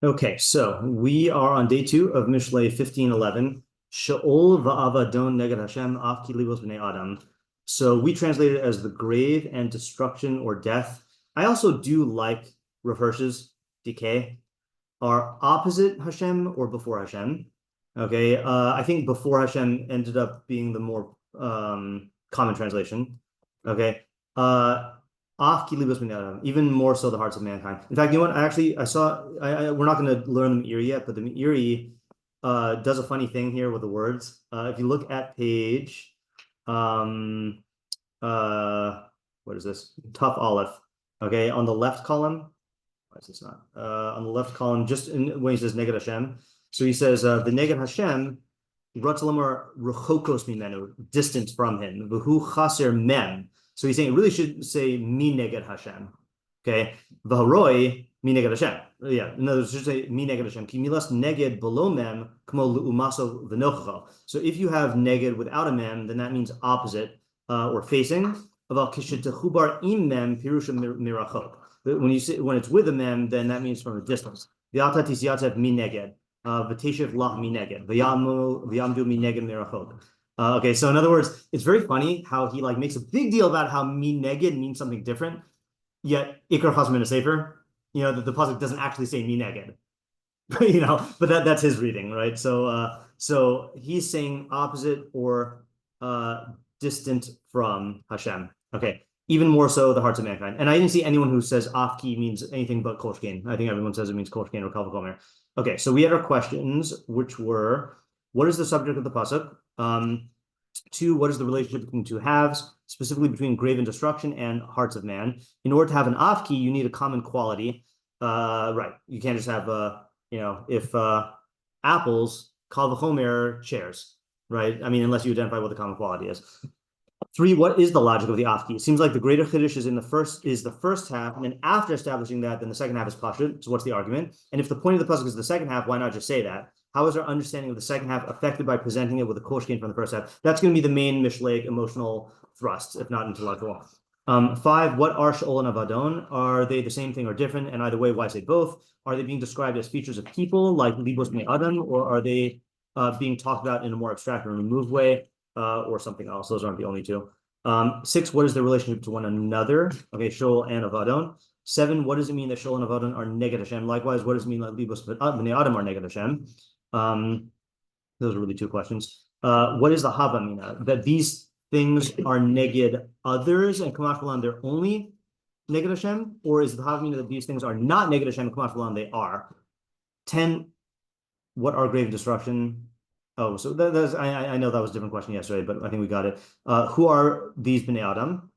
Okay, so we are on day 2 of Mishlei 1511. Sheol va'avadon neged Hashem af ki libos b'nei Adam. So we translate it as the grave and destruction or death. I also do like R Sheshes, decay, are opposite Hashem or before Hashem. Okay, I think before Hashem ended up being the more common translation. Okay, even more so the hearts of mankind. In fact, you know what? We're not going to learn the Meiri yet, but the Meiri does a funny thing here with the words. If you look at page, what is this? Tough Aleph. Okay, on the left column. Why is this not? On the left column, when he says Neged Hashem. So he says, the Neged Hashem, Ratzalamar Rechokos Mimenu, distant from him. V'hu Chaser Mem. So he's saying it really should say Mi Neged Hashem. Okay. V'haroi Mi Neged Hashem. Yeah. In other words, it should say Mi Neged Hashem. Ki milas Neged below Mem, Kmo Lu'umaso V'nochacho. So if you have Neged without a Mem, then that means opposite or facing. Aval Kishetechubar Im Mem Pirusha Mirachok. When it's with a mem, then that means from a distance. V'yata tisyatev mi neged, v'teshev lach mi neged, v'yamdu mi neged mirachok. Okay, so in other words, it's very funny how he makes a big deal about how mi neged means something different, yet ikar chasmin sefer, the pasuk doesn't actually say mi neged, but that's his reading, right? So he's saying opposite or distant from Hashem. Okay. Even more so, the hearts of mankind. And I didn't see anyone who says afki means anything but kolshkein. I think everyone says it means kolshkein or kalvachomer. Okay, so we had our questions, which were, what is the subject of the pasuk? 2, what is the relationship between two halves, specifically between grave and destruction and hearts of man? In order to have an afki, you need a common quality. Right, you can't just have, if apples, kalvachomer, chairs, right? I mean, unless you identify what the common quality is. 3, what is the logic of the afki? It seems like the greater chidush is the first half, and then after establishing that, then the second half is pashut. So what's the argument? And if the point of the pasuk is the second half, why not just say that? How is our understanding of the second half affected by presenting it with a kolshkein from the first half? That's going to be the main Mishlei emotional thrust, if not intellectual. 5, what are sheol and avadon? Are they the same thing or different? And either way, why say both? Are they being described as features of people, like libos b'nei Adam, or are they being talked about in a more abstract and removed way? Or something else. Those aren't the only 2. 6, what is the relationship to one another? Okay, Sheol and Avadon. 7, what does it mean that Sheol and Avadon are neged Hashem? Likewise, what does it mean that Libos b'nei Adam are neged Hashem? Those are really 2 questions. What is the Havamina? That these things are neged others and Kamash Balan, they're only neged Hashem? Or is the Havamina that these things are not neged Hashem and Kamash Balan, they are? 10, what are grave destruction? Oh, so I know that was a different question yesterday, but I think we got it. Who are these b'nei Adam?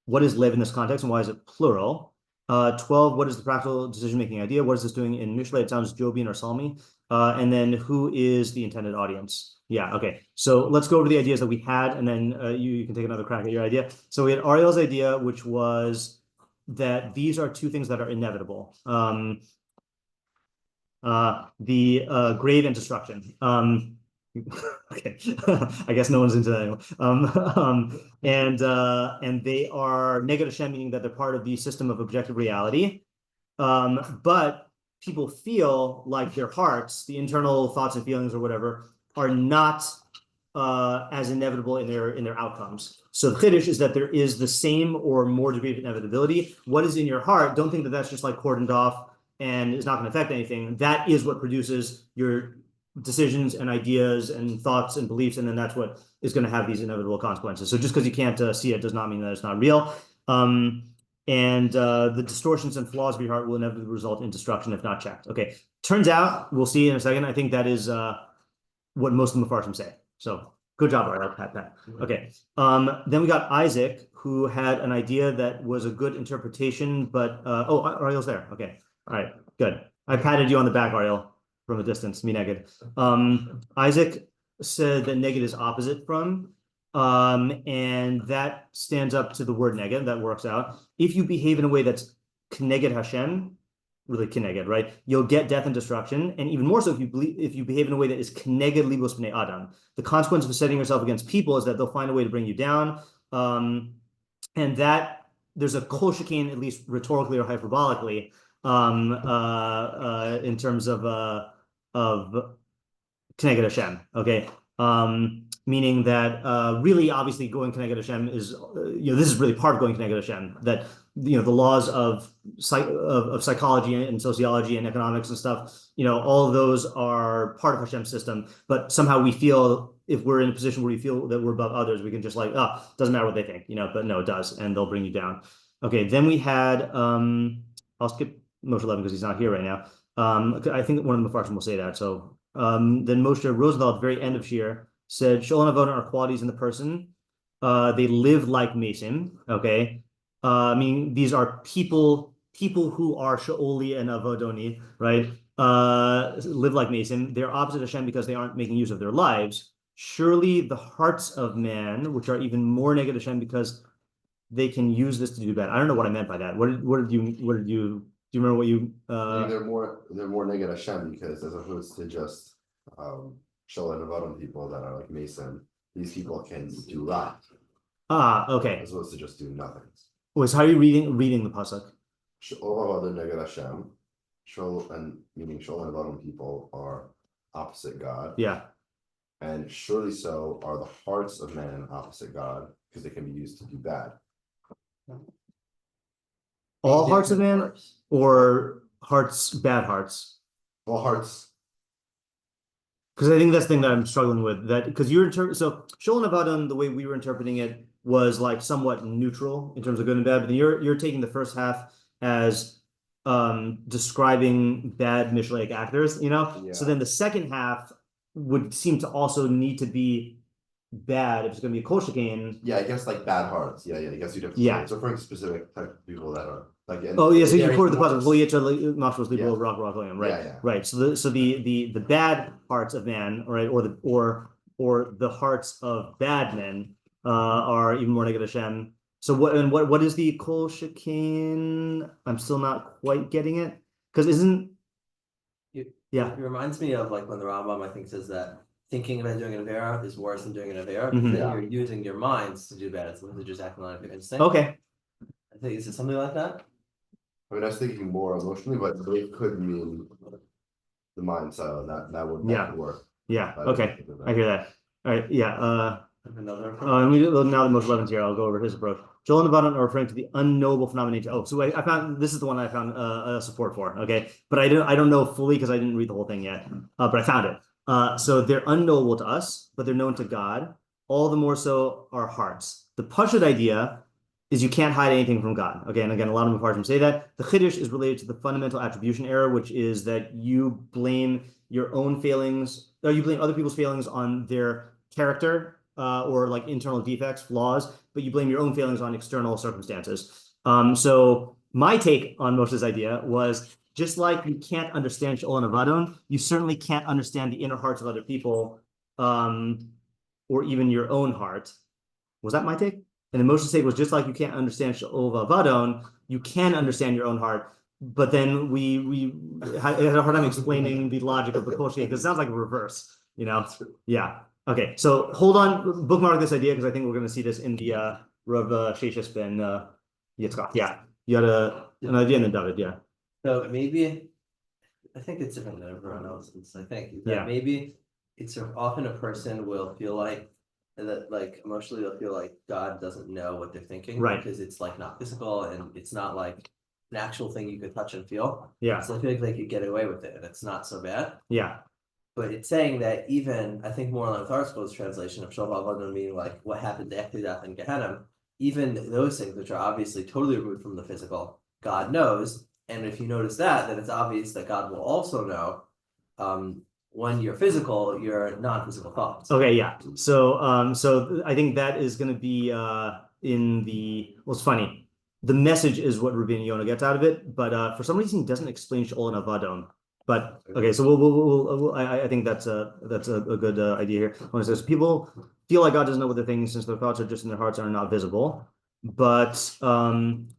What is live in this context, and why is it plural? 12, what is the practical decision-making idea? What is this doing in Mishlei? It sounds Jobian or Salmi. And then who is the intended audience? Yeah, okay. So let's go over the ideas that we had, and then you can take another crack at your idea. So we had Ariel's idea, which was that these are 2 things that are inevitable. The grave and destruction. Okay, I guess no one's into that anymore. And they are neged Hashem, meaning that they're part of the system of objective reality. But people feel like their hearts, the internal thoughts and feelings or whatever, are not as inevitable in their outcomes. So the chidush is that there is the same or more degree of inevitability. What is in your heart? Don't think that that's just cordoned off and is not going to affect anything. That is what produces your decisions and ideas and thoughts and beliefs, and then that's what is going to have these inevitable consequences. So just because you can't see it does not mean that it's not real. The distortions and flaws of your heart will inevitably result in destruction if not checked. Okay, turns out, we'll see in a second, I think that is what most of the meforshim say. So good job, Ariel, Pat. Okay, then we got Isaac, who had an idea that was a good interpretation, but Ariel's there. Okay, all right, good. I patted you on the back, Ariel, from a distance, mi neged. Isaac said that neged is opposite from, and that stands up to the word neged. That works out. If you behave in a way that's kneged Hashem, really kneged, right? You'll get death and destruction, and even more so if you behave in a way that is kneged libos b'nei Adam. The consequence of setting yourself against people is that they'll find a way to bring you down, and that there's a kol shekain, at least rhetorically or hyperbolically, in terms of K'neged Hashem. Okay. Meaning that really obviously going K'neged Hashem is this is really part of going K'neged Hashem, that the laws of psychology and sociology and economics and stuff, all of those are part of Hashem's system, but somehow we feel, if we're in a position where we feel that we're above others, we can just doesn't matter what they think, but no, it does, and they'll bring you down. Okay, then we had I'll skip Moshe 11 because he's not here right now. I think one of the meforshim will say that. So then Moshe Rosenthal at the very end of shiur said, Sholem and Avodah are qualities in the person. They live like Mesim. Okay. I mean, these are people who are Shaoli and Avodoni, right? Live like Mesim. They're opposite Hashem because they aren't making use of their lives. Surely the hearts of man, which are even more negative Hashem because they can use this to do bad. I don't know what I meant by that. What did you do you remember what you they're more negative Hashem because as opposed to just Sholem and Avodah people that are like Mason, these people can do right. Okay. As opposed to just do nothing. Wait, so how are you reading the pasuk? All other negative Hashem, meaning Sholem and Avodah people are opposite God. Yeah. And surely so are the hearts of man opposite God because they can be used to do bad. All hearts of man or bad hearts? All hearts. Because I think that's the thing that I'm struggling with. That because so Sholem Avadon, the way we were interpreting it was like somewhat neutral in terms of good and bad, but then you're taking the first half as describing bad Mishlei actors, Yeah. So then the second half would seem to also need to be bad if it's going to be a kol shekain. Yeah, I guess like bad hearts. Yeah, I guess you'd have to say it's referring to specific type of people that are like. So you quoted the pasuk, right? Right. So the bad hearts of man, right, or the hearts of bad men are even more negative Hashem. So what is the kol shekain? I'm still not quite getting it because It reminds me of like when the Rambam I think says that thinking about doing an avera is worse than doing an avera because you're using your minds to do bad as opposed to just acting like your instinct. Okay. I think is it something like that? I mean, I was thinking more emotionally, but it could mean the mind side. That would work. Yeah. Okay. I hear that. All right. Yeah. Another approach. Now that Moshe 11's here, I'll go over his approach. Joel and Avadon are referring to the unknowable phenomenon. Oh, so I found this is the one I found support for. Okay, but I don't know fully because I didn't read the whole thing yet. But I found it. So they're unknowable to us, but they're known to God. All the more so our hearts. The Pashut idea is you can't hide anything from God. Okay, and again, a lot of meforshim say that. The chidush is related to the fundamental attribution error, which is that you blame your own failings, or you blame other people's failings on their character. Or like internal defects, flaws, but you blame your own failings on external circumstances. So my take on Moshe's idea was just like you can't understand Sholem Avadon, you certainly can't understand the inner hearts of other people, or even your own heart. Was that my take? And then Moshe's take was just like you can't understand Sholem Avadon, you can understand your own heart. But then we had a hard time explaining the logic of the kol shekain because it sounds like a reverse, Yeah. Okay, so hold on, bookmark this idea because I think we're going to see this in the R Sheshes ben Yitzchak. Yeah, you had an idea in David, yeah. So maybe, I think it's different than everyone else's. I think that maybe it's often a person will feel like that, like emotionally they'll feel like God doesn't know what they're thinking, right? Because it's like not physical and it's not like an actual thing you could touch and feel. Yeah. So I feel like they could get away with it, and it's not so bad. Yeah. But it's saying that even, I think more like our school's translation of Sholem Avadon meaning like what happened after death in Gehenna, even those things which are obviously totally removed from the physical, God knows. And if you notice that, then it's obvious that God will also know when you're physical, your non-physical thoughts. Okay, yeah. So so I think that is going to be in the, well, it's funny. The message is what Rabbeinu Yonah gets out of it, but for some reason he doesn't explain Sholem Avadon. But okay, so we'll I think that's a good idea here. When it says people feel like God doesn't know what they're thinking since their thoughts are just in their hearts and are not visible. But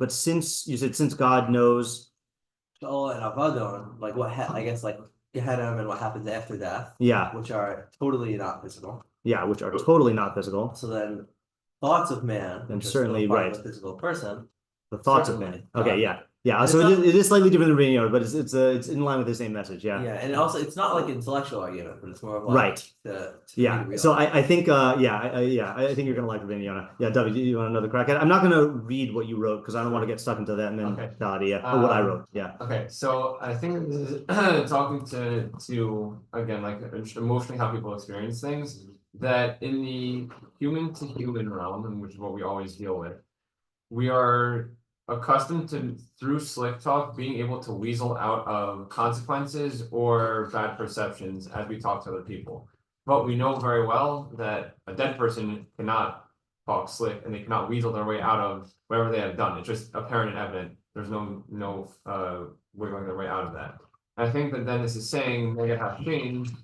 since you said since God knows, Sholem and Avadon, like I guess like Gehenna and what happens after death, which are totally not physical. Yeah, which are totally not physical. So then thoughts of man, and certainly right, the physical person, the thoughts of man. Okay, yeah. Yeah, And so it's not- it is slightly different than Rabbeinu Yonah, but it's in line with the same message. Yeah. Yeah, and also it's not like intellectual argument, but it's more of like Right. to Yeah. So I think I think you're gonna like Rabbeinu Yonah. Yeah, David, you want another crack at it? I'm not gonna read what you wrote because I don't want to get stuck into that mentality. Yeah, or what I wrote. Yeah. Okay, so I think this is talking to again like emotionally how people experience things, that in the human to human realm, which is what we always deal with, we are accustomed to, through slick talk, being able to weasel out of consequences or bad perceptions as we talk to other people. But we know very well that a dead person cannot talk slick and they cannot weasel their way out of whatever they have done. It's just apparent and evident. There's no wiggling their way out of that. I think that then this is saying they have changed.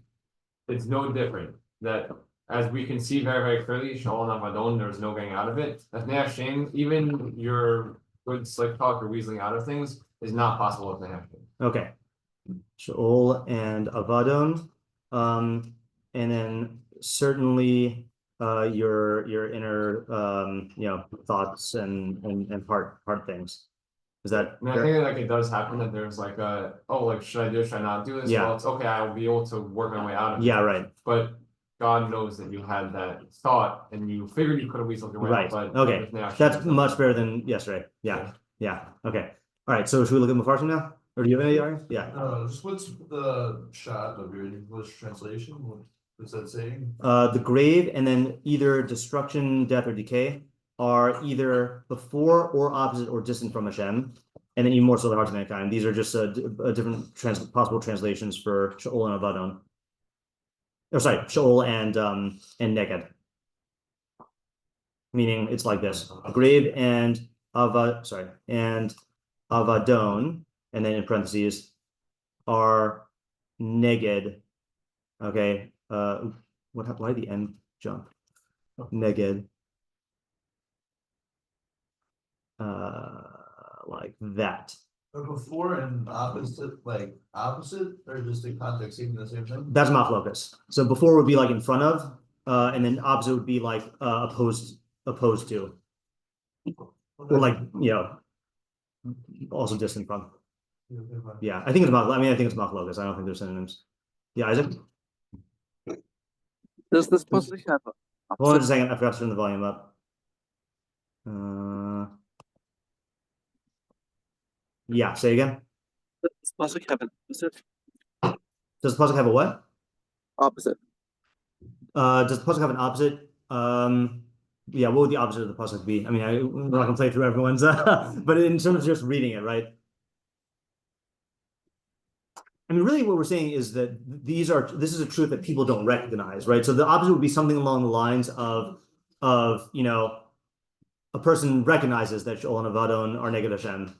It's no different. That as we can see very, very clearly, Shaul Navadon, there's no getting out of it. As Ne'ashem, even your good slick talk or weaseling out of things is not possible with Ne'ashem. Okay. Shaul and Avadon. And then certainly your inner thoughts and heart things. Is that I mean, I think that like it does happen that there's like should I do, should I not do this? Yeah. Well, it's okay, I will be able to work my way out of it. Yeah, right. But God knows that you had that thought and you figured you could have weaseled your way Right. out. But Okay. That's much better than yesterday. Yeah. Okay. All right. So should we look at meforshim now? Or do you have any arguments? Yeah. Just what's the shot of your English translation? What is that saying? The grave and then either destruction, death, or decay are either before or opposite or distant from Hashem, and then even more so the hearts of mankind. These are just different possible translations for Shaul and Avadon. Oh, sorry, Shaul and Neged. Meaning it's like this: grave and and Avadon, and then in parentheses are Neged. Okay. Why the end jump? Neged. Like that. Or before and opposite, or just in context, even the same thing? That's machlokas. So before would be like in front of, and then opposite would be like opposed to, or like also distant from. Yeah, I think it's I think it's machlokas. I don't think there's synonyms. Yeah, Isaac. Does this possibly have Hold on a second. I forgot to turn the volume up. Yeah, say again. does this possibly have an opposite? Does the pasuk have a what? Opposite. Does the pasuk have an opposite? Yeah, what would the opposite of the pasuk be? I mean, I'm not gonna play through everyone's, but in terms of just reading it, right? I mean, really, what we're saying is that this is a truth that people don't recognize, right? So the opposite would be something along the lines of a person recognizes that Shaul and Avadon are neged Hashem,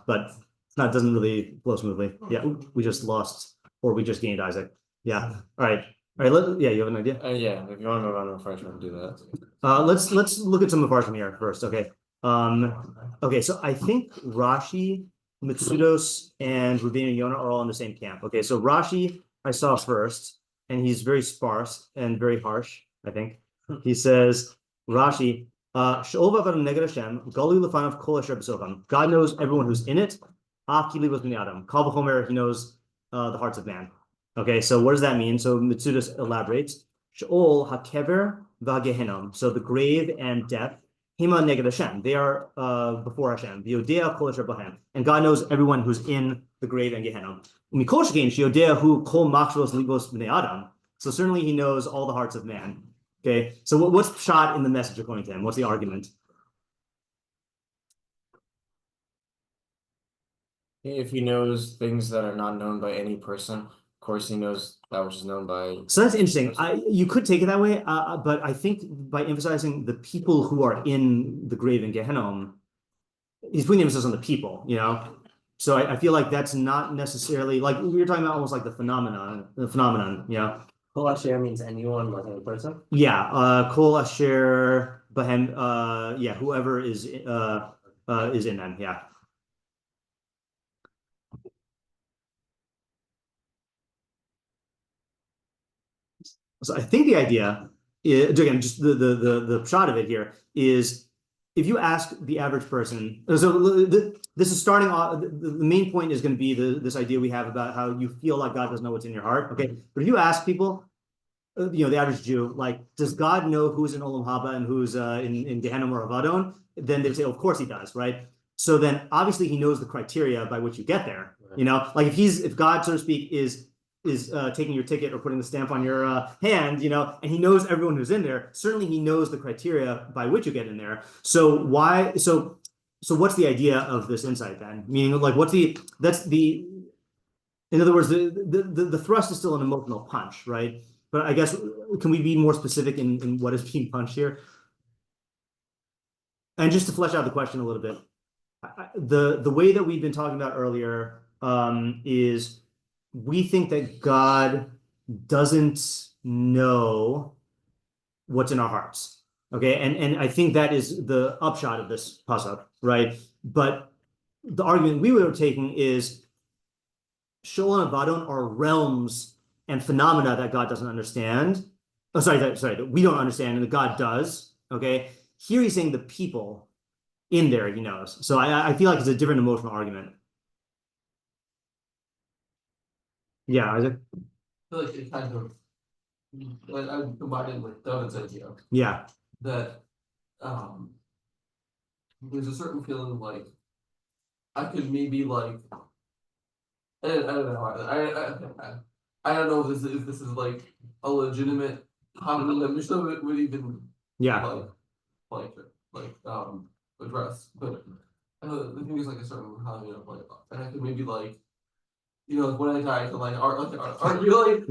but it doesn't really flow smoothly. Yeah, we just lost, or we just gained Isaac. Yeah. All right. Yeah, you have an idea? Yeah, if you want to move on to meforshim, do that. Let's look at some meforshim here first. Okay. Okay. So I think Rashi, Metzudas, and Rabbeinu Yonah are all in the same camp. Okay. So Rashi I saw first, and he's very sparse and very harsh. I think he says Rashi. God knows everyone who's in it. He knows the hearts of man. Okay, so what does that mean? So Metzudas elaborates. Sheol hakever v'gehenom. So the grave and death, hima neged Hashem. They are before Hashem. V'yodea kol asher bahem. And God knows everyone who's in the grave and Gehenom. Umikol shekein sheyodea hu kol machshavos libos bnei adam. So certainly he knows all the hearts of man. Okay, so what's shot in the message according to him? What's the argument? If he knows things that are not known by any person, of course he knows that which is known by. So that's interesting. You could take it that way, but I think by emphasizing the people who are in the grave in Gehenom, he's putting the emphasis on the people, So I feel like that's not necessarily like we were talking about, almost like the phenomenon, Kol asher means anyone, like any person. Yeah, kol asher bahem. Yeah, whoever is in them. Yeah. So I think the idea is, again, just the shot of it here is if you ask the average person, so this is starting off, the main point is going to be this idea we have about how you feel like God doesn't know what's in your heart. Okay. But if you ask people, the average Jew, like, does God know who's in Olam Haba and who's in Gehenna or Avadon? Then they say, of course he does, right? So then obviously he knows the criteria by which you get there. Right. Like if God, so to speak, is taking your ticket or putting the stamp on your hand, and he knows everyone who's in there, certainly he knows the criteria by which you get in there. So what's the idea of this insight then? Meaning, like, in other words, the thrust is still an emotional punch, right? But I guess, can we be more specific in what is being punched here? And just to flesh out the question a little bit, the way that we've been talking about earlier is we think that God doesn't know what's in our hearts. Okay, and I think that is the upshot of this pasuk, right? But the argument we were taking is Sheol and Avadon are realms and phenomena that God doesn't understand. Oh, sorry, that we don't understand, and that God does. Okay, here he's saying the people in there he knows. So I feel like it's a different emotional argument. Yeah, Isaac. I feel like it kind of, I would combine it with David's idea Yeah. that there's a certain feeling like I could maybe like I don't know. I don't know if this is like a legitimate comment that Mishlei would even address, but the thing is like a certain comment of like, and I could maybe like, like when I die, I could like are really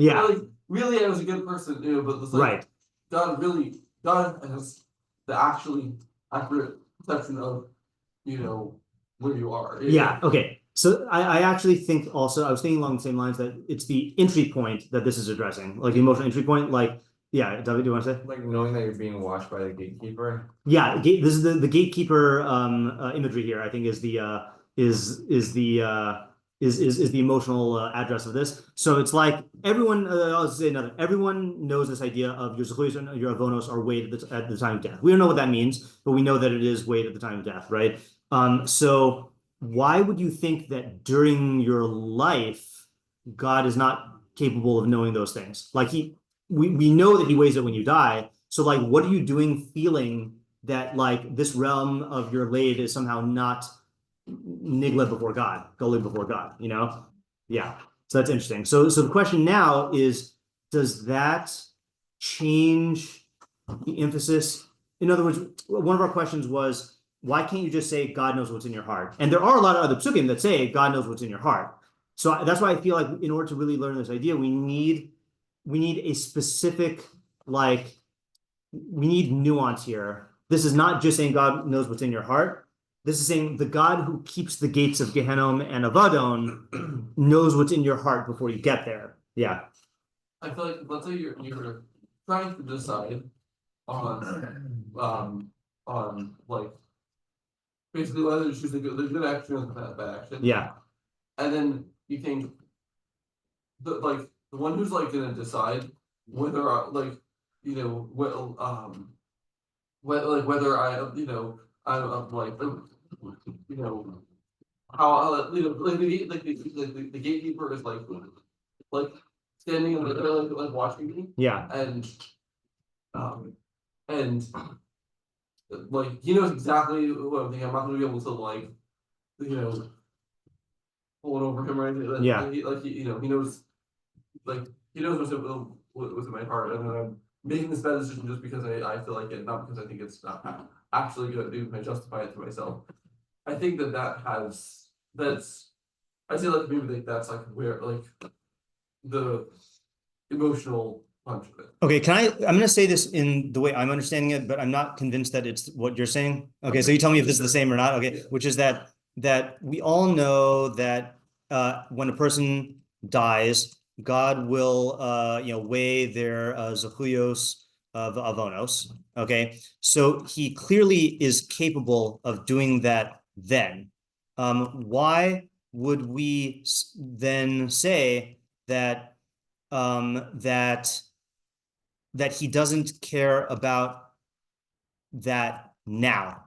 really I was a good person, but it's like God has the actually accurate perception of where you are. Yeah. Okay. So I actually think also, I was thinking along the same lines that it's the entry point that this is addressing, like the emotional entry point. Like, yeah, David, do you want to say? Like knowing that you're being watched by the gatekeeper. Yeah, this is the gatekeeper imagery here. I think is the emotional address of this. So it's like everyone. I'll say another. Everyone knows this idea of your zechuyos and your avonos are weighed at the time of death. We don't know what that means, but we know that it is weighed at the time of death, right? So why would you think that during your life God is not capable of knowing those things? Like we know that he weighs it when you die. So like, what are you doing feeling that like this realm of your laid is somehow not nigla before God, goli before God, Yeah. So that's interesting. So the question now is, does that change the emphasis? In other words, one of our questions was, why can't you just say God knows what's in your heart? And there are a lot of other psukim that say God knows what's in your heart. So that's why I feel like in order to really learn this idea, we need a specific, like, we need nuance here. This is not just saying God knows what's in your heart. This is saying the God who keeps the gates of Gehenna and Avadon knows what's in your heart before you get there. Yeah. I feel like, let's say you're trying to decide on like basically whether to choose the good action or the bad action. Yeah. And then you think the one who's like gonna decide whether whether I I'm like how the gatekeeper is like standing in the like watching me. Yeah. And like he knows exactly what I'm thinking. I'm not gonna be able to like pull it over him or anything. Like, Yeah. he knows what's in my heart, and then I'm making this bad decision just because I feel like it, not because I think it's not actually good. I justify it to myself. I think that's I feel like maybe that's like where like the emotional punch of it. Okay, I'm going to say this in the way I'm understanding it, but I'm not convinced that it's what you're saying. Okay, so you tell me if this is the same or not. Okay, which is that we all know that when a person dies, God will weigh their zechuyos of avonos. Okay, so he clearly is capable of doing that then. Why would we then say that that he doesn't care about that now?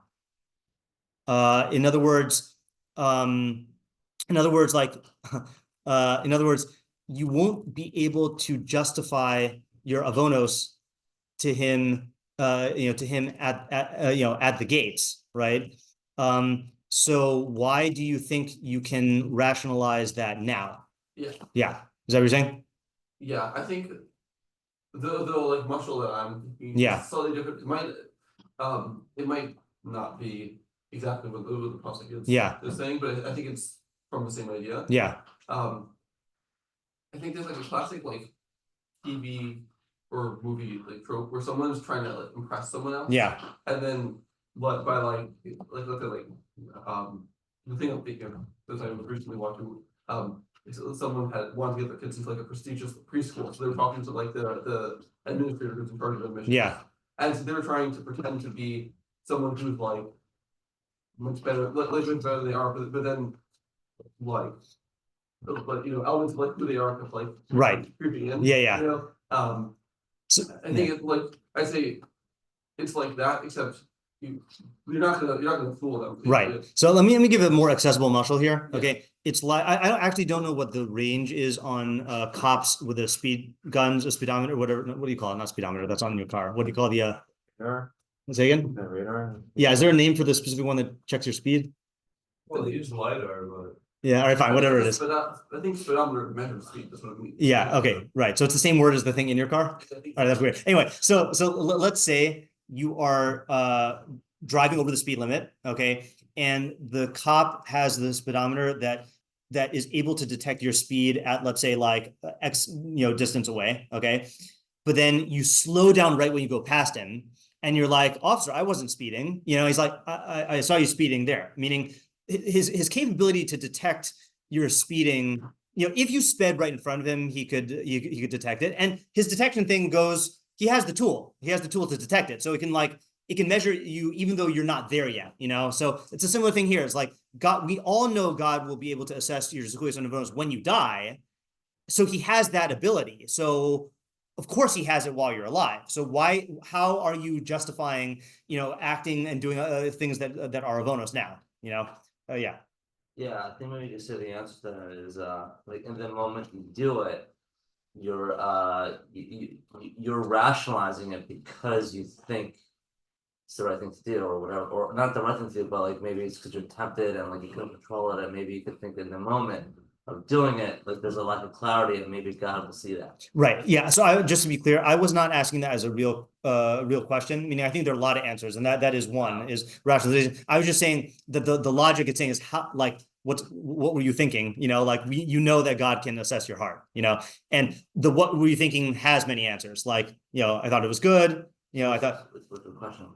In other words, like, in other words, you won't be able to justify your avonos to him, to him at the gates, right? So why do you think you can rationalize that now? Yeah. Yeah. Is that what you're saying? Yeah, I think the like muscle that I'm thinking Yeah. is slightly different. It might not be exactly what the Pasuk is saying, but I think it's from the same idea. Yeah. I think there's like a classic like TV or movie like trope where someone's trying to like impress someone else. Yeah. And then what by like look at like the thing I'm thinking of that I was recently watching someone had wanted to get their kids into like a prestigious preschool, so they were talking to like the administrator who's in charge of admissions. Yeah. And so they were trying to pretend to be someone who's like much better, like much better than they are, but then like elements of like who they are, like right, creeping in. Yeah. So, I think it's like I say, it's like that, except you're not gonna fool them. Right. So let me give a more accessible muscle here. Okay. It's like I actually don't know what the range is on cops with the speed guns, a speedometer, whatever. What do you call it? Not speedometer. That's on your car. What do you call the Radar? say again? The radar? Yeah. Is there a name for the specific one that checks your speed? Well, they use LiDAR, but Yeah. All right. Fine. Whatever it is. I think speedometer measures speed. That's what it means. Yeah. Okay. Right. So it's the same word as the thing in your car. All right. That's weird. Anyway, so let's say you are driving over the speed limit. Okay. And the cop has the speedometer that is able to detect your speed at, let's say, like X, distance away. Okay. But then you slow down right when you go past him and you're like, officer, I wasn't speeding. He's like, I saw you speeding there, meaning his capability to detect your speeding, if you sped right in front of him, he could detect it. And his detection thing goes, he has the tool to detect it. So it can measure you even though you're not there yet, So it's a similar thing here. It's like God, we all know God will be able to assess your zechuyos and avonos when you die. So he has that ability. So of course he has it while you're alive. So how are you justifying, acting and doing things that are avonos now, Yeah. Yeah, I think maybe you could say the answer to that is like in the moment you do it, you're rationalizing it because you think it's the right thing to do or whatever, or not the right thing to do, but like maybe it's because you're tempted and like you couldn't control it, and maybe you could think in the moment of doing it, like there's a lack of clarity, and maybe God will see that. Right. Yeah. So just to be clear, I was not asking that as a real question. Meaning, I think there are a lot of answers, and that is one is rationalization. I was just saying that the logic it's saying is how, like, what were you thinking? Like that God can assess your heart. And the what were you thinking has many answers. Like, I thought it was good. I thought. What's the question?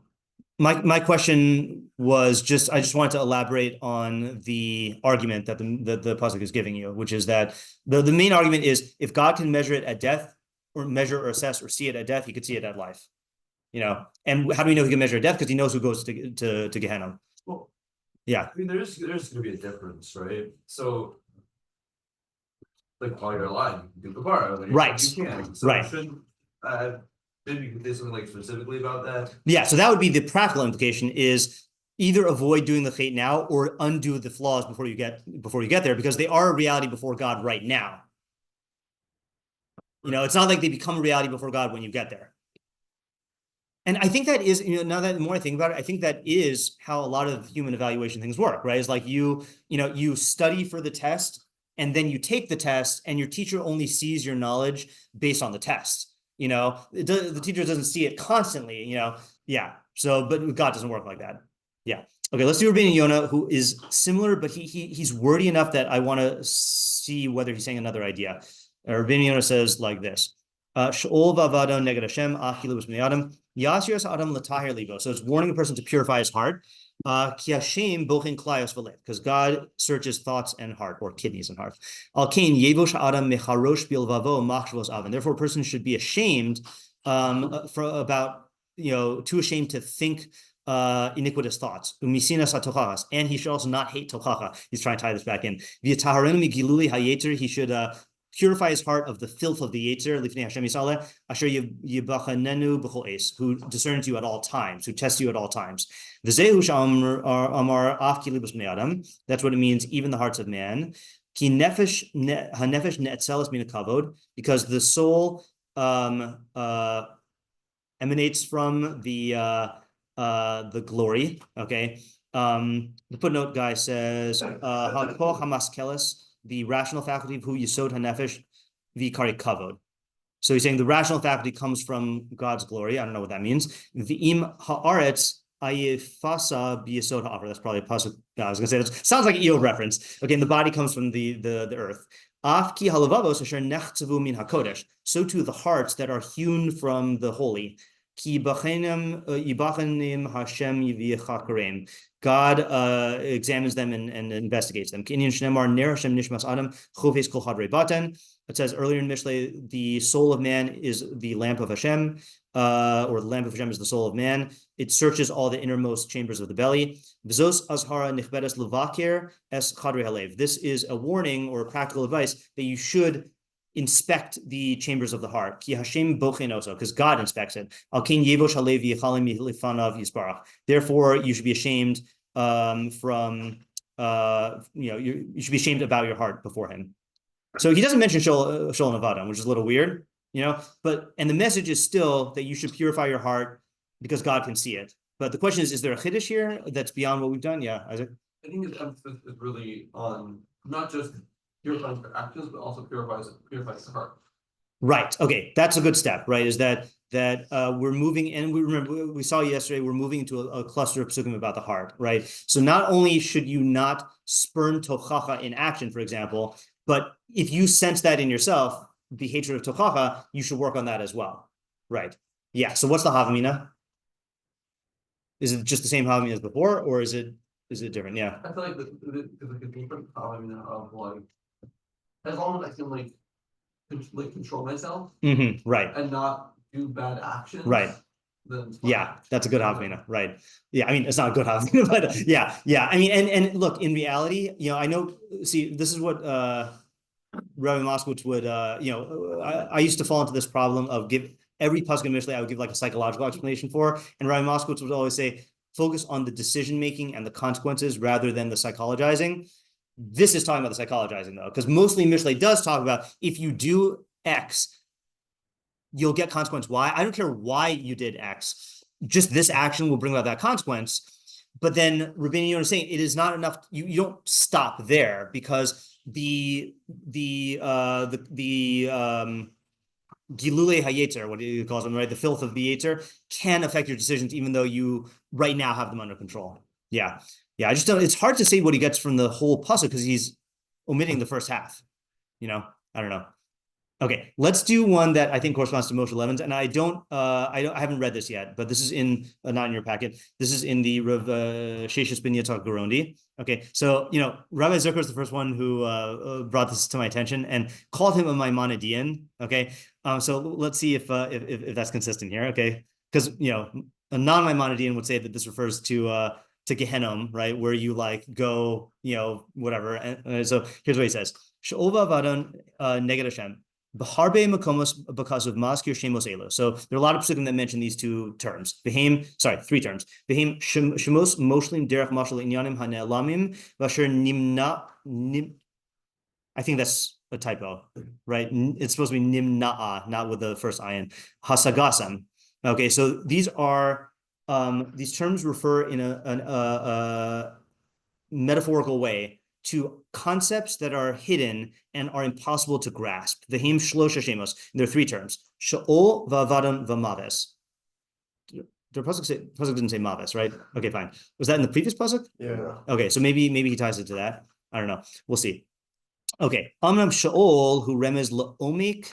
My question was I just wanted to elaborate on the argument that the pasuk is giving you, which is that the main argument is if God can measure it at death, or measure or assess or see it at death, he could see it at life. And how do we know he can measure at death? Because he knows who goes to Gehenna. well, Yeah. I mean, there's going to be a difference, right? So, like while you're alive, you can do the bar. Right. You can. So Right. Shouldn't maybe you could say something like specifically about that? Yeah. So that would be the practical implication is either avoid doing the chait now or undo the flaws before you get there, because they are a reality before God right now. It's not like they become a reality before God when you get there. And I think that is, now that the more I think about it, I think that is how a lot of human evaluation things work, right? It's like you study for the test and then you take the test and your teacher only sees your knowledge based on the test. The teacher doesn't see it constantly, Yeah. So, but God doesn't work like that. Yeah. Okay. Let's do Rabbeinu Yonah, who is similar, but he's wordy enough that I want to see whether he's saying another idea. Rabbeinu Yonah says like this. She'ol v'avado neged Hashem achilu b'shnei adam yasir adam l'taher libo. So it's warning a person to purify his heart. Ki Hashem bochin klayos v'lev, because God searches thoughts and heart, or kidneys and heart. Al kain yevosh adam mecharosh bilvavo machshavos aven. Therefore, a person should be ashamed too ashamed to think iniquitous thoughts. Umisinas hatochachas, and he should also not hate tochacha. He's trying to tie this back in. V'yataharenu migiluli hayeter. He should purify his heart of the filth of the Yetzer, Lifnei Hashem Yisrael, Asher Yibachanenu B'chol Eis, who discerns you at all times, who tests you at all times. V'zehu Amar Af Ki Libos Bnei Adam. That's what it means, even the hearts of man. Ki nefesh hanefesh ne'etzeles min kavod, because the soul emanates from the glory. Okay. The footnote guy says hakoch hamaskeles, the rational faculty of who yisod hanefesh v'ikari kavod. So he's saying the rational faculty comes from God's glory. I don't know what that means. V'im haaretz ayifasa b'yisod ha'avar. That's probably a pasuk. I was going to say that sounds like an Eov reference. Okay, and the body comes from the earth. Afki halavavos asher nechtzavu min hakodesh. So too the hearts that are hewn from the holy. Ki yibachanim Hashem yivichakarem. God examines them and investigates them. It says earlier in Mishlei, the soul of man is the lamp of Hashem, or the lamp of Hashem is the soul of man. It searches all the innermost chambers of the belly. This is a warning or a practical advice that you should inspect the chambers of the heart. Because God inspects it. Therefore, you should be ashamed you should be ashamed about your heart before him. So he doesn't mention Shol Nevada, which is a little weird, and the message is still that you should purify your heart because God can see it. But the question is there a chidush here that's beyond what we've done? Yeah, Isaac? I think his emphasis is really on not just purifying their actions, but also purifies the heart. Right. Okay, that's a good step. Right, is that we're moving, and we remember we saw yesterday. We're moving into a cluster of psukim about the heart. Right. So not only should you not spurn tochacha in action, for example, but if you sense that in yourself, the hatred of tochacha, you should work on that as well. Right. Yeah. So what's the havamina? Is it just the same havamina as before, or is it different? Yeah. I feel like there's like a different havamina of like, as long as I can control myself, right, and not do bad actions, right. Then yeah, that's a good havamina, right? Yeah, I mean it's not a good havamina, but yeah. I mean, and look, in reality, I know. See, this is what Rabbi Moskowitz would, I used to fall into this problem of give every pasuk in Mishlei I would give like a psychological explanation for, and Rabbi Moskowitz would always say focus on the decision making and the consequences rather than the psychologizing. This is talking about the psychologizing though, because mostly Mishlei does talk about if you do X, you'll get consequence Y. I don't care why you did X, just this action will bring about that consequence. But then Rabbeinu Yonah is saying it is not enough. You don't stop there because the Gilulei Hayetzer, what he calls them, right? The filth of the Yetzer can affect your decisions, even though you right now have them under control. Yeah. I just don't. It's hard to say what he gets from the whole pasuk because he's omitting the first half. I don't know. Okay, let's do one that I think corresponds to Moshe Levin's, and I haven't read this yet, but this is in not in your packet. This is in the R Sheshes ben Yitzchak Gerondi. Okay, so Rabbi Zucker is the first one who brought this to my attention and called him a Maimonidean. Okay, so let's see if that's consistent here. Okay, because a non-Maimonidean would say that this refers to Gehenom, right, where you go, whatever. And so here's what he says: She'ova vadon neged Hashem. B'harbe makomos because of maskir shemos elo. So there are a lot of psukim that mention these three terms. V'heim shemos moshlim derech mashal inyanim hane'elamim v'asher nimna. I think that's a typo, right? It's supposed to be nimna'a, not with the first ayin. Hasagasam. Okay, so these are these terms refer in a metaphorical way to concepts that are hidden and are impossible to grasp. V'heim shlosha shemos. There are three terms: Sheol, v'avadon, v'maves. The pasuk didn't say maves, right? Okay, fine. Was that in the previous pasuk? Yeah. Okay, so maybe he ties it to that. I don't know. We'll see. Okay, Amnam Sheol hu remez la'omik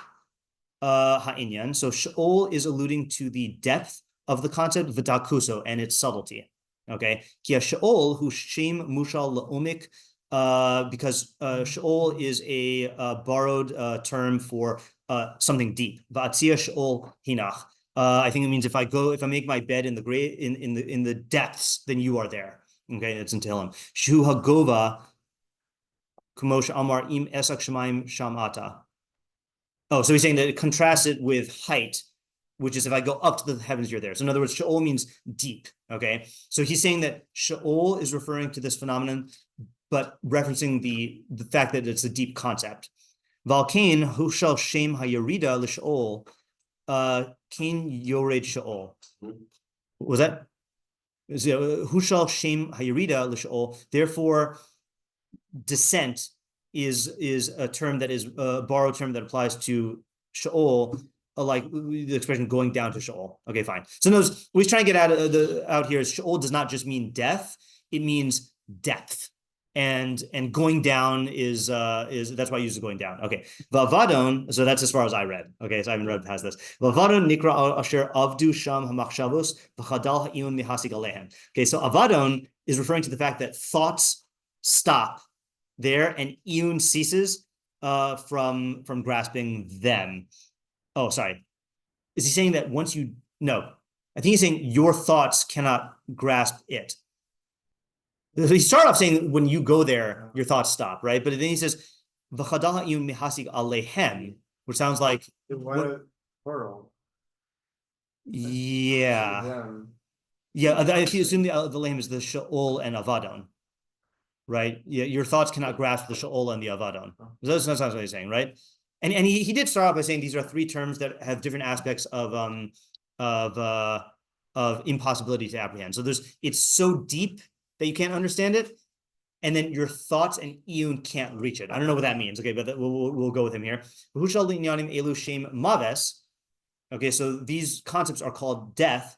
ha'inyan. So Sheol is alluding to the depth of the concept v'dakuso and its subtlety. Okay, Ki Sheol hu shem mushal la'omik. Because Sheol is a borrowed term for something deep. Va'atzia Sheol hinach. I think it means if I make my bed in the grave in the depths, then you are there. Okay, it's in Tehillim. Shu hagova kumosh amar im esak shemaim shamata. Oh, so he's saying that it contrasts it with height, which is if I go up to the heavens, you're there. So in other words, Sheol means deep. Okay. So he's saying that Sheol is referring to this phenomenon, but referencing the fact that it's a deep concept. Valkain, hu shall shem hayarida l'Sheol, kain yored Sheol. Was that? Hu shall shem hayarida l'Sheol. Therefore, descent is a term that is a borrowed term that applies to Sheol, like the expression going down to Sheol. Okay, fine. So notice what he's trying to get out here is Sheol does not just mean death; it means depth, and going down is that's why I use the going down. Okay, Vavadon. So that's as far as I read. Okay, so I haven't read past this. Vavadon nikra asher avdu sham hamachshavos v'chadal ha'iyun mihasig alehem. Okay, so Avadon is referring to the fact that thoughts stop there and iyun ceases from grasping them. Oh, sorry. Is he saying that once you no? I think he's saying your thoughts cannot grasp it. He started off saying when you go there, your thoughts stop, right? But then he says v'chadal ha'iyun mihasig alehem, which sounds like Plural. yeah, yeah. If you assume the lehem is the Sheol and Avadon. Right? Yeah, your thoughts cannot grasp the Sheol and the Avadon. That's what he's saying, right? And he did start off by saying these are three terms that have different aspects of impossibility to apprehend. So it's so deep that you can't understand it, and then your thoughts and iyun can't reach it. I don't know what that means. Okay, but we'll go with him here. Okay, so these concepts are called death.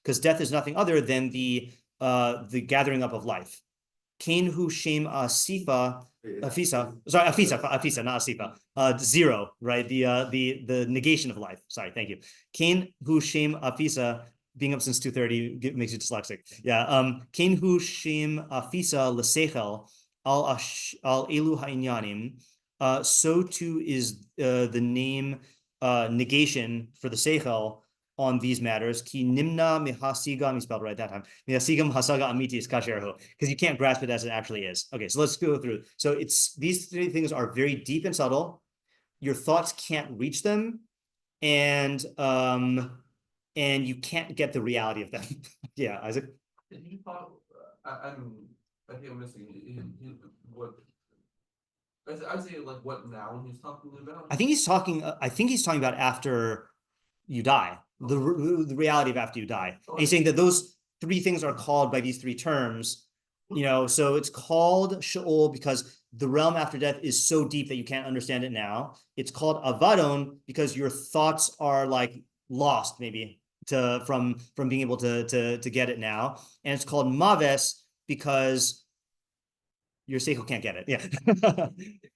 Because death is nothing other than the gathering up of life. Kain hu shem afisa, not asifa. Zero, right? The negation of life. Sorry, thank you. Kain hu shem afisa, being up since 2:30 makes you dyslexic. Yeah. Kain hu shem afisa l'seichel al elu ha'inyanim. So too is the name negation for the seichel on these matters. Ki nimna mihasigam, he spelled right that time. Mihasigam hasaga amiti is kasherhu, because you can't grasp it as it actually is. Okay, so let's go through. So these three things are very deep and subtle. Your thoughts can't reach them, and you can't get the reality of them. Yeah, Isaac. Did you talk? I think I'm missing what. I'd say like what noun he's talking about. I think he's talking about after you die. The reality of after you die. And he's saying that those three things are called by these three terms, so it's called Sheol because the realm after death is so deep that you can't understand it now. It's called Avadon because your thoughts are like lost maybe from being able to get it now. And it's called Maves because your seichel can't get it. Yeah.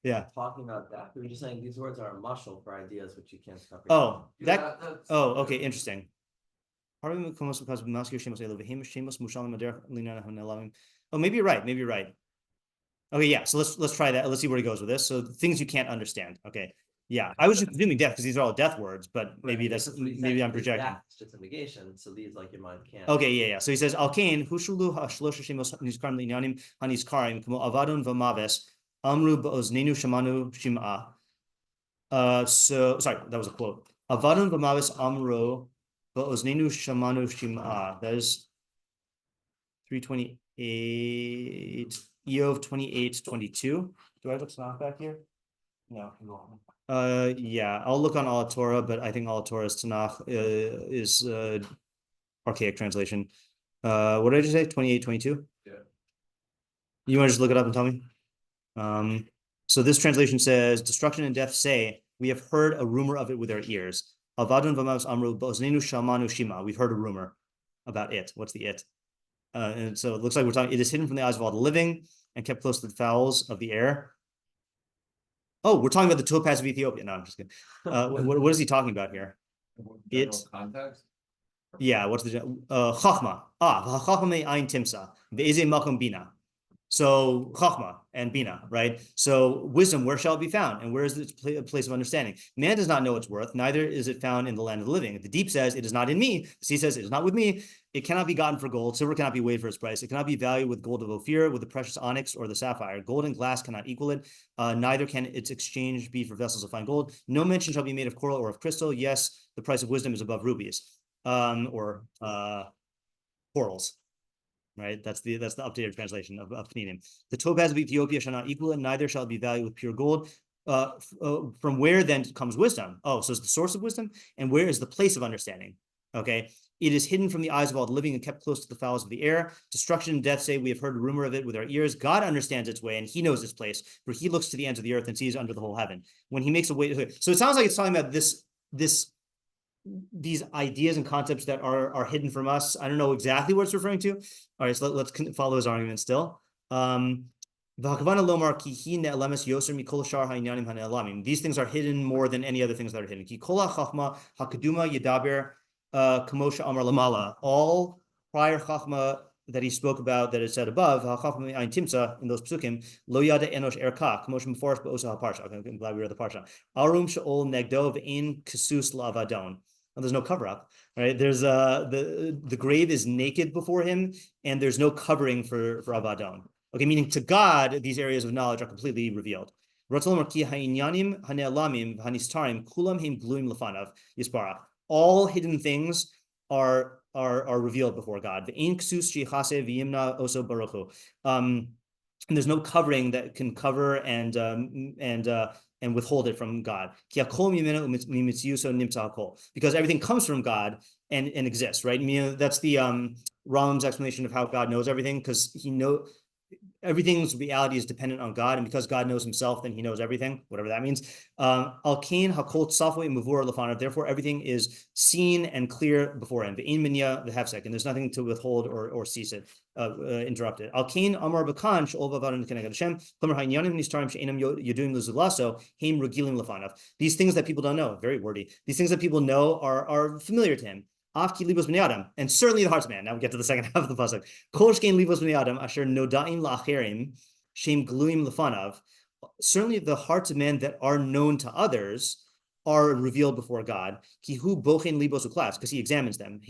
Yeah. Talking about that, we were just saying these words are a mashal for ideas which you can't comprehend. Oh, that's okay, interesting. Oh, maybe you're right. Okay, yeah. So let's try that. Let's see where he goes with this. So things you can't understand. Okay. Yeah, I was just presuming death because these are all death words, but maybe I'm projecting. It's just a negation, so these like your mind can't. Okay, yeah. So he says, "Alkain hushulu hashlosh shemos nizkarim linyanim hanizkarim kamo avadon v'maves amru ba'oznenu shamanu shim'a." So sorry, that was a quote. Avadon v'maves amru ba'oznenu shamanu shim'a. That is 328. Eov 28:22. Do I look Tanakh back here? No. Yeah, I'll look on Al Torah, but I think Al Torah's Tanakh is archaic translation. What did I just say? 28:22? Yeah. You want to just look it up and tell me? So this translation says, destruction and death say, we have heard a rumor of it with our ears. Avadon v'mavs amru ba'oznenu shamanu shima. We've heard a rumor about it. What's the it? And so it looks like we're talking, it is hidden from the eyes of all the living and kept close to the fowls of the air. Oh, we're talking about the topaz of Ethiopia. No, I'm just kidding. What is he talking about here? It's context. Yeah. What's the chachma? Chachma ein timsa ve'eze malchum bina. So chachma and bina, right? So wisdom, where shall it be found? And where is its place of understanding? Man does not know its worth, neither is it found in the land of the living. The deep says, it is not in me. The sea says, it is not with me. It cannot be gotten for gold. Silver cannot be weighed for its price. It cannot be valued with gold of Ophir, with the precious onyx or the sapphire. Gold and glass cannot equal it. Neither can its exchange be for vessels of fine gold. No mention shall be made of coral or of crystal. Yes, the price of wisdom is above rubies, or corals. Right, that's the updated translation of Pninim. The topaz of Ethiopia shall not equal it, neither shall it be valued with pure gold. From where then comes wisdom? Oh, so it's the source of wisdom, and where is the place of understanding? Okay, it is hidden from the eyes of all the living and kept close to the fowls of the air. Destruction and death say, we have heard a rumor of it with our ears. God understands its way, and he knows its place, for he looks to the ends of the earth and sees under the whole heaven. When he makes a way, so it sounds like it's talking about these ideas and concepts that are hidden from us. I don't know exactly what it's referring to. All right, so let's follow his argument still. These things are hidden more than any other things that are hidden. All prior chachma that he spoke about, that is said above, in those psukim, lo yada enosh erka, I'm glad we read the parsha. Arum she'ol negdov in kasus lavadon. There's no cover up, right? There's the grave is naked before him, and there's no covering for Avadon. Okay, meaning to God, these areas of knowledge are completely revealed. All hidden things are revealed before God. And there's no covering that can cover and withhold it from God. Because everything comes from God and exists, right? I mean, that's the Rambam's explanation of how God knows everything, because he knows everything's reality is dependent on God, and because God knows himself, then he knows everything, whatever that means. Therefore, everything is seen and clear before him. And there's nothing to withhold or cease it, interrupt it. These things that people don't know, very wordy. These things that people know are familiar to him. And certainly the hearts of man. Now we get to the second half of the pasuk. Certainly the hearts of man that are known to others are revealed before God. Because he examines them.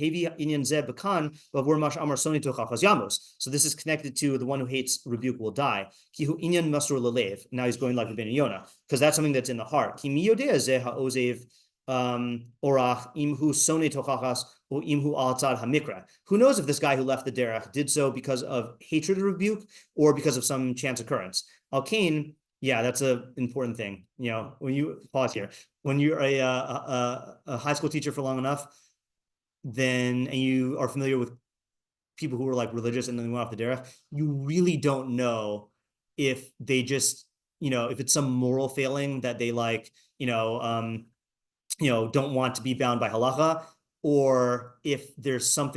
So this is connected to the one who hates rebuke will die. Now he's going like Rabbeinu Yonah, because that's something that's in the heart. Who knows if this guy who left the derech did so because of hatred or rebuke, or because of some chance occurrence? Al-Kain, yeah, that's an important thing. You know, when you pause here, when you're a high school teacher for long enough, and you are familiar with people who are like religious and then they went off the derech, you really don't know if they just, if it's some moral failing that they don't want to be bound by halacha, or if there's some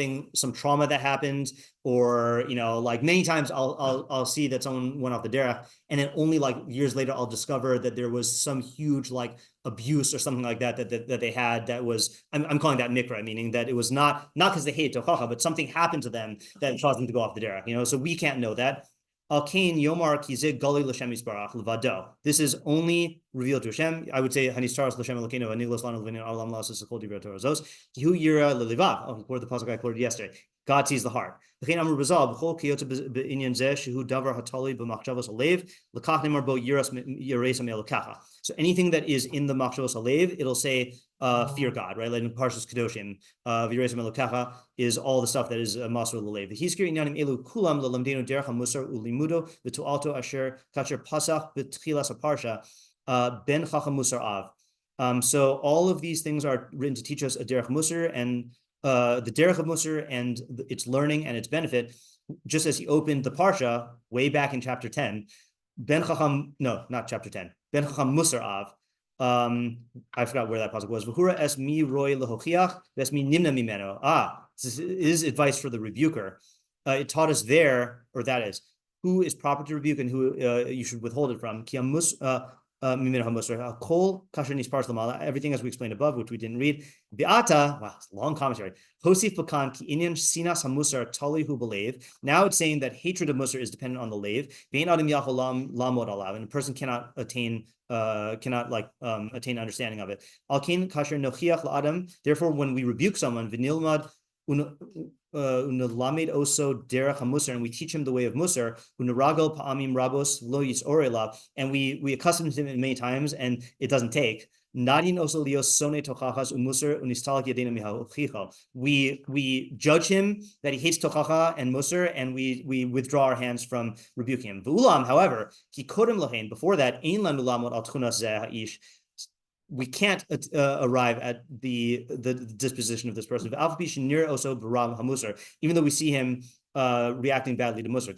trauma that happened, or like many times I'll see that someone went off the derech, and then only like years later I'll discover that there was some huge like abuse or something like that they had that was, I'm calling that mikra, meaning that it was not because they hate tochacha, but something happened to them that caused them to go off the derech. So we can't know that. Al-Kain Yomar Kizig Gali L'Shem Yisbarach Levado. This is only revealed to Hashem. I would say Hanistaras L'Shem Elokeinu Aniglos Lanu L'Vinin Alam Lasas Sekol Divrei Torah Zos Kihu Yira L'Livav. Oh, quoted the pasuk I quoted yesterday. God sees the heart. L'Chein Amru B'Zal B'Chol Kiyotze B'Inyan Zeh Shehu Davar Hatali B'Machshavah Lab L'Kach Nemar Bo Yiras Yiresam Elokacha. So anything that is in the Machshavah Lab, it'll say fear God, right? Like in Parshas Kedoshim, Yiresam Elokacha is all the stuff that is Masur L'Lev. The Hizkir Inyanim Elu Kulam L'Lamdenu Derech HaMusar Ulimudo V'Tu'alto Asher Kacher Pasach B'Tchilas HaParsha Ben Chacham Musar Av. So all of these things are written to teach us a derech musar, and the derech of musar and its learning and its benefit, just as he opened the parsha way back in chapter 10. Ben Chacham, no, not chapter 10. Ben Chacham Musar Av. I forgot where that pasuk was. V'hura es mi roy lehochiach ves mi nimna mimeno. This is advice for the rebuker. It taught us there, or that is, who is proper to rebuke and who you should withhold it from. everything as we explained above, which we didn't read. Wow, long commentary. Now it's saying that hatred of musar is dependent on the lave, and a person cannot attain understanding of it. Therefore, when we rebuke someone, and we teach him the way of musar, and we accustom him many times, and it doesn't take. We judge him that he hates tochacha and musar, and we withdraw our hands from rebuking him. However, before that, we can't arrive at the disposition of this person. Even though we see him reacting badly to musar.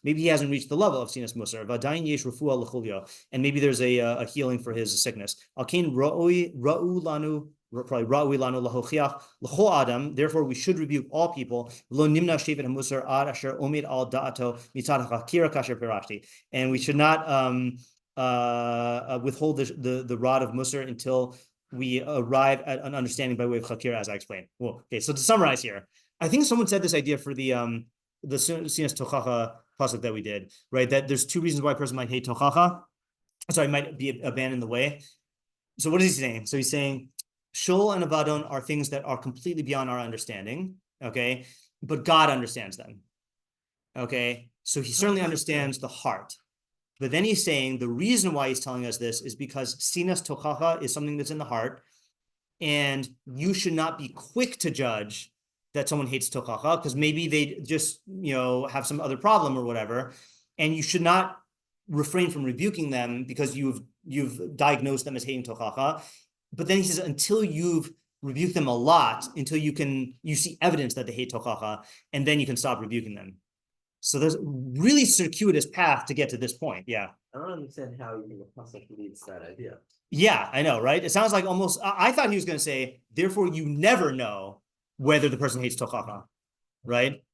Maybe he hasn't reached the level of sinas musar. And maybe there's a healing for his sickness. Therefore, we should rebuke all people. And we should not withhold the rod of musar until we arrive at an understanding by way of chakira, as I explained. Well, okay, so to summarize here, I think someone said this idea for the sinas tochacha pasuk that we did, right? That there's two reasons why a person might hate tochacha. Sorry, might be abandoned the way. So what is he saying? So he's saying shol and avadon are things that are completely beyond our understanding, okay? But God understands them, okay? So he certainly understands the heart. But then he's saying the reason why he's telling us this is because sinas tochacha is something that's in the heart, and you should not be quick to judge that someone hates tochacha because maybe they just have some other problem or whatever, and you should not refrain from rebuking them because you've diagnosed them as hating tochacha. But then he says until you've rebuked them a lot, until you see evidence that they hate tochacha, and then you can stop rebuking them. So there's a really circuitous path to get to this point. Yeah. I don't understand how the pasuk leads that idea. Yeah, I know, right? It sounds like almost, I thought he was going to say, therefore you never know whether the person hates tochacha, right?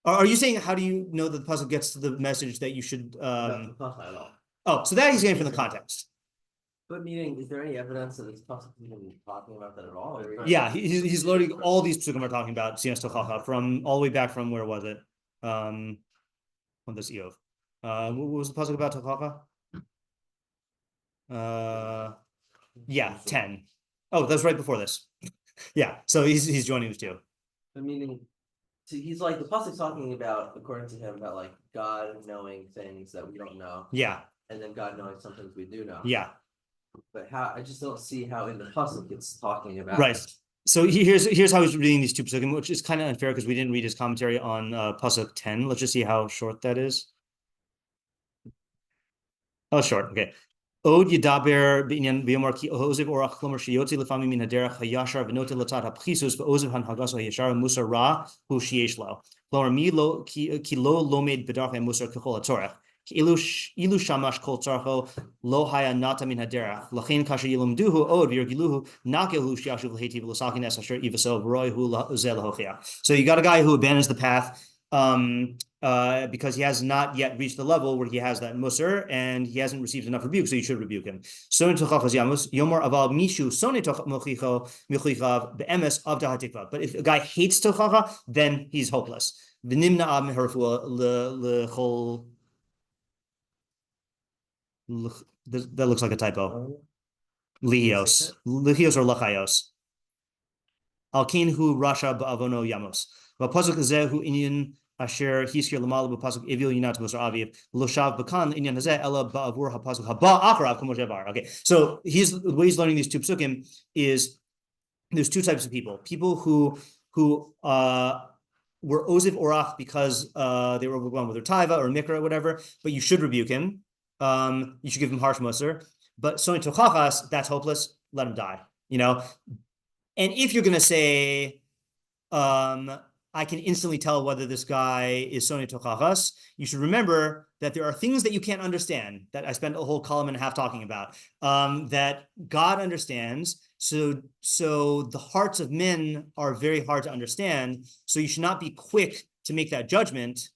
Are you saying, how do you know that the pasuk gets to the message that you should, Not tochacha at all. oh, so that he's getting from the context. But meaning, is there any evidence that this pasuk is even talking about that at all? Yeah, he's loading all these psukim are talking about sinas tochacha from all the way back from, where was it? On this Eov. What was the pasuk about tochacha? Yeah, 10. Oh, that's right before this. Yeah, so he's joining the two. But meaning, so he's like, the pasuk's talking about, according to him, about like God knowing things that we don't know. Yeah. And then God knowing some things we do know. Yeah. But how, I just don't see how in the pasuk it's talking about. Right. So here's how he's reading these two psukim, which is kind of unfair because we didn't read his commentary on pasuk 10. Let's just see how short that is. Oh, short. Okay. Od yidaber b'inyan b'yomar ki oziv orach klomer sheyotzi lefami min haderech hayashar v'note latat hapchisus v'oziv han hagas hayashar musar ra hu sheyesh lo. Klomer mi lo ki lo lomed b'darch musar kechol hatzorech. Ilu shamash kol tzarcho lo haya nata min haderech. Lachin kasher yilumduhu od v'yirgiluhu nakehu sheyashuv l'heiti v'losakin es asher ivaso v'roi hu zel lahochia. So you got a guy who abandons the path because he has not yet reached the level where he has that musar and he hasn't received enough rebuke, so you should rebuke him. But if a guy hates tochacha, then he's hopeless. That looks like a typo. Lihios or lachayos. Alkin hu rasha ba'avono yamos. V'pasuk zehu inyan asher hiskir l'mal b'pasuk evil yinat musar aviv loshav b'kan inyan hazeh ela ba'avur ha'pasuk haba acharav k'moshe bar. Okay, so the way he's learning these two psukim is there's two types of people who were oziv orach because they were overwhelmed with their taiva or mikra or whatever, but you should rebuke him. You should give him harsh musar. But soni tochachas, that's hopeless. Let him die. And if you're going to say, I can instantly tell whether this guy is soni tochachas, you should remember that there are things that you can't understand, that I spent a whole column and a half talking about, that God understands. So the hearts of men are very hard to understand. So you should not be quick to make that judgment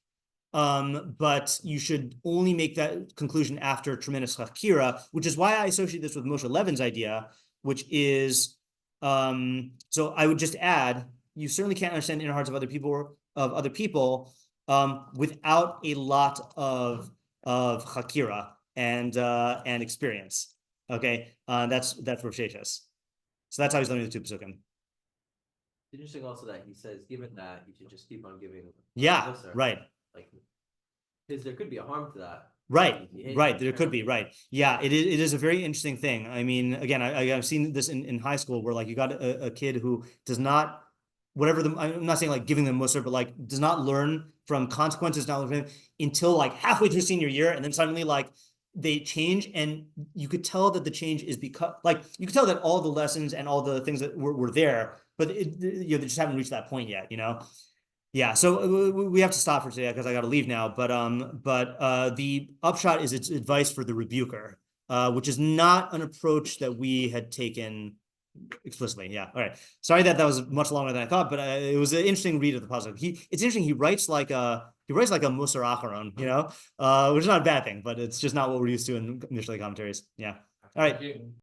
but you should only make that conclusion after tremendous chakira, which is why I associate this with Moshe Levin's idea, which is, so I would just add, you certainly can't understand the inner hearts of other people, without a lot of chakira and experience. Okay, that's R Sheshes. So that's how he's learning the two pesukim. Interesting also that he says, given that, you should just keep on giving. Yeah, right. Like, because there could be a harm to that. Right, there could be, right. Yeah, it is a very interesting thing. I mean, again, I've seen this in high school where like you got a kid who does not, I'm not saying like giving them mussar, but like does not learn from consequences, not learn until like halfway through senior year, and then suddenly like they change, and you could tell that the change is because like you could tell that all the lessons and all the things that were there, but they just haven't reached that point yet, Yeah, so we have to stop for today because I got to leave now. But the upshot is it's advice for the rebuker, which is not an approach that we had taken explicitly. Yeah, all right. Sorry that was much longer than I thought, but it was an interesting read of the positive. It's interesting. He writes like a Musar Acharon, which is not a bad thing, but it's just not what we're used to in Mishlei commentaries. Yeah. All right.